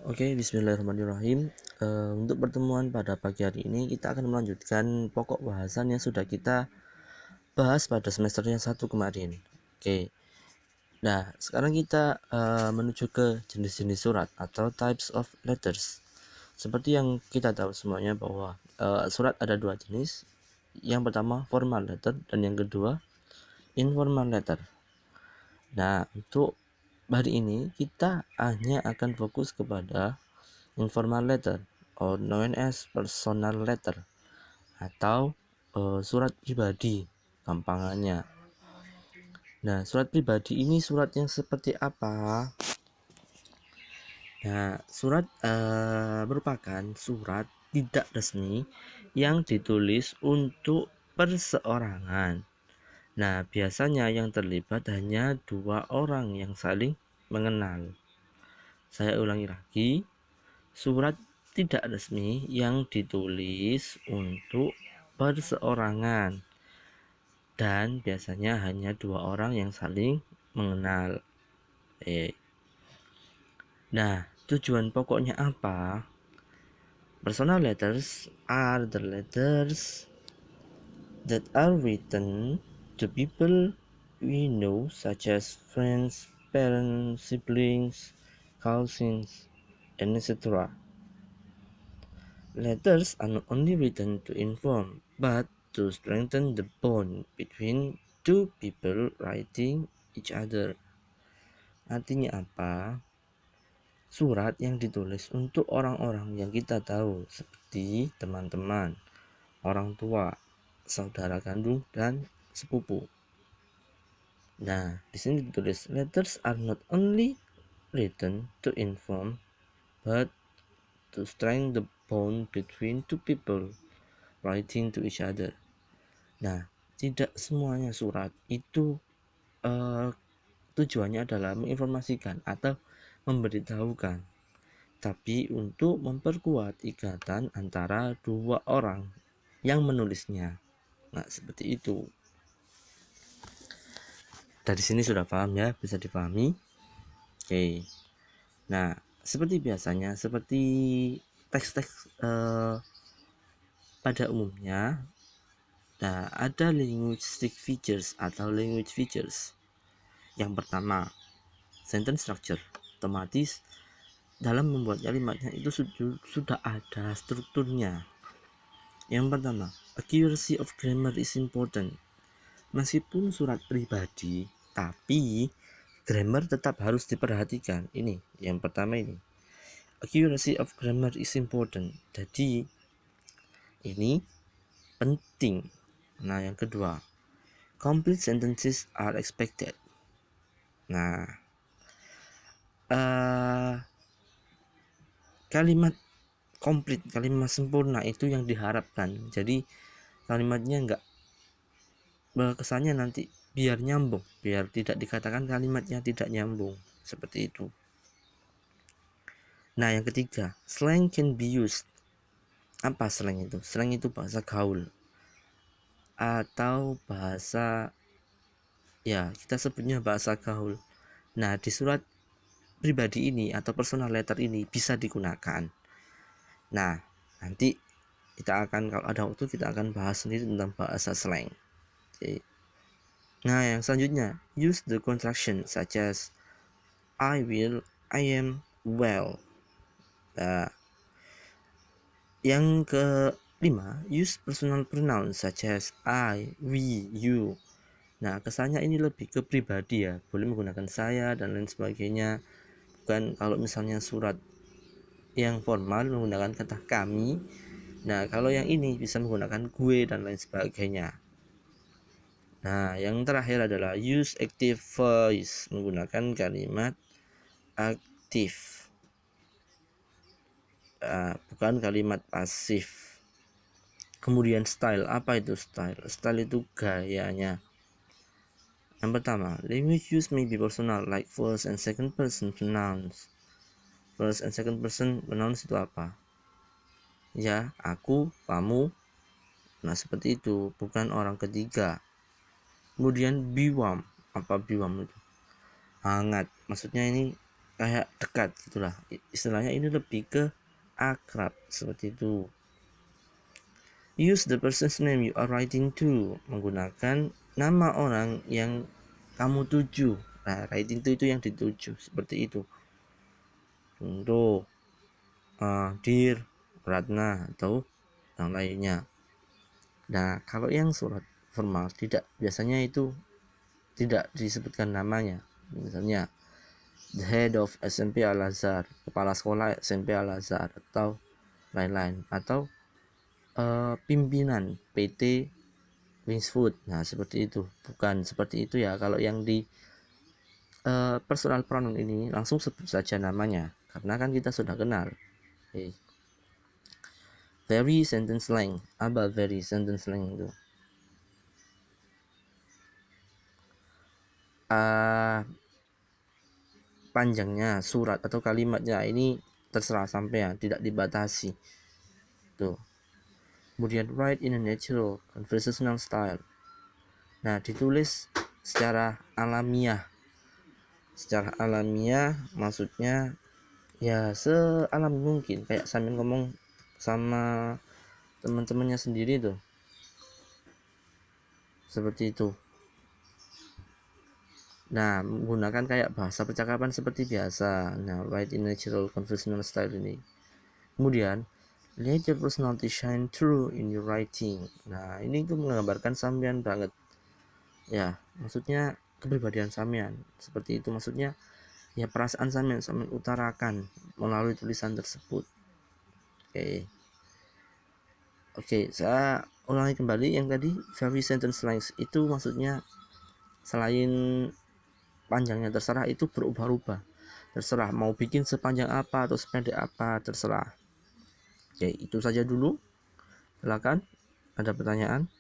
Oke, bismillahirrahmanirrahim. Untuk pertemuan pada pagi hari ini kita akan melanjutkan pokok bahasan yang sudah kita bahas pada semester yang satu kemarin. Oke. Nah, sekarang kita menuju ke jenis-jenis surat atau types of letters. Seperti yang kita tahu semuanya bahwa surat ada dua jenis. Yang pertama formal letter dan yang kedua informal letter. Nah, untuk hari ini kita hanya akan fokus kepada informal letter or known as personal letter atau surat pribadi gampangannya. Nah, surat pribadi ini surat yang seperti apa? Nah, surat merupakan surat tidak resmi yang ditulis untuk perseorangan. Nah, biasanya yang terlibat hanya dua orang yang saling mengenal. Saya ulangi lagi, surat tidak resmi yang ditulis untuk perseorangan dan biasanya hanya dua orang yang saling mengenal. Nah, tujuan pokoknya apa? Personal letters are the letters that are written to people we know, such as friends, parents, siblings, cousins, and etc. Letters are not only written to inform, but to strengthen the bond between two people writing each other. Artinya apa? Surat yang ditulis untuk orang-orang yang kita tahu, seperti teman-teman, orang tua, saudara kandung, dan sepupu. Nah, di sini ditulis, letters are not only written to inform, but to strengthen the bond between two people writing to each other. Nah, tidak semuanya surat itu tujuannya adalah menginformasikan atau memberitahukan, tapi untuk memperkuat ikatan antara dua orang yang menulisnya. Nah, seperti itu. Dari sini sudah paham ya, bisa dipahami. Oke. Nah, seperti biasanya, seperti teks-teks pada umumnya, nah, ada linguistic features atau language features. Yang pertama, sentence structure. Otomatis dalam membuat kalimatnya itu sudah ada strukturnya. Yang pertama, accuracy of grammar is important. Meskipun surat pribadi, tapi grammar tetap harus diperhatikan. Ini yang pertama ini. Accuracy of grammar is important. Jadi ini penting. Nah, yang kedua, complete sentences are expected. Nah, kalimat komplit, kalimat sempurna itu yang diharapkan. Jadi kalimatnya enggak kesannya nanti biar nyambung, biar tidak dikatakan kalimatnya tidak nyambung, seperti itu. Nah, yang ketiga, slang can be used. Apa slang itu? Slang itu bahasa gaul atau bahasa, ya kita sebutnya bahasa gaul. Nah, di surat pribadi ini atau personal letter ini bisa digunakan. Nah, nanti kita akan, kalau ada waktu kita akan bahas sendiri tentang bahasa slang. Oke. Nah, yang selanjutnya, use the contraction such as I will, I am, well. Nah, yang kelima, use personal pronouns such as I, we, you. Nah, kesannya ini lebih ke pribadi ya, boleh menggunakan saya dan lain sebagainya. Bukan kalau misalnya surat yang formal menggunakan kata kami. Nah, kalau yang ini bisa menggunakan gue dan lain sebagainya. Nah, yang terakhir adalah use active voice, menggunakan kalimat aktif, bukan kalimat pasif. Kemudian style, apa itu style? Style itu gayanya. Yang pertama, language use may be personal, like first and second person pronouns. First and second person pronouns itu apa? Ya, aku, kamu. Nah, seperti itu, bukan orang ketiga. Kemudian be warm, apa be warm itu? Hangat. Maksudnya ini kayak dekat gitulah, istilahnya ini lebih ke akrab seperti itu. Use the person's name you are writing to, menggunakan nama orang yang kamu tuju. Nah, writing to itu yang dituju, seperti itu. Contoh, Dear Ratna atau yang lainnya. Nah, kalau yang surat formal biasanya itu tidak disebutkan namanya. Misalnya the head of SMP Al-Azhar, kepala sekolah SMP Al-Azhar atau lain-lain, atau pimpinan PT Wings Food. Nah, seperti itu. Bukan seperti itu ya. Kalau yang di personal pronoun ini langsung sebut saja namanya, karena kan kita sudah kenal. Okay. Very sentence length. Apa very sentence length itu? Panjangnya surat atau kalimatnya ini terserah sampean, tidak dibatasi. Tuh. Kemudian write in a natural conversational style. Nah, ditulis secara alamiah. Secara alamiah maksudnya ya sealam mungkin, kayak sambil ngomong sama teman-temannya sendiri tuh, seperti itu. Nah, menggunakan kayak bahasa percakapan seperti biasa. Nah, write in natural conversational style ini. Kemudian let your personality shine through in your writing. Nah, ini tuh menggambarkan sampean banget ya, maksudnya kepribadian sampean seperti itu. Maksudnya ya perasaan sampean utarakan melalui tulisan tersebut. Oke, saya ulangi kembali yang tadi. Very sentence length itu maksudnya selain panjangnya terserah, itu berubah-ubah, terserah mau bikin sepanjang apa atau sependek apa, terserah. Oke, itu saja dulu. Silakan, ada pertanyaan?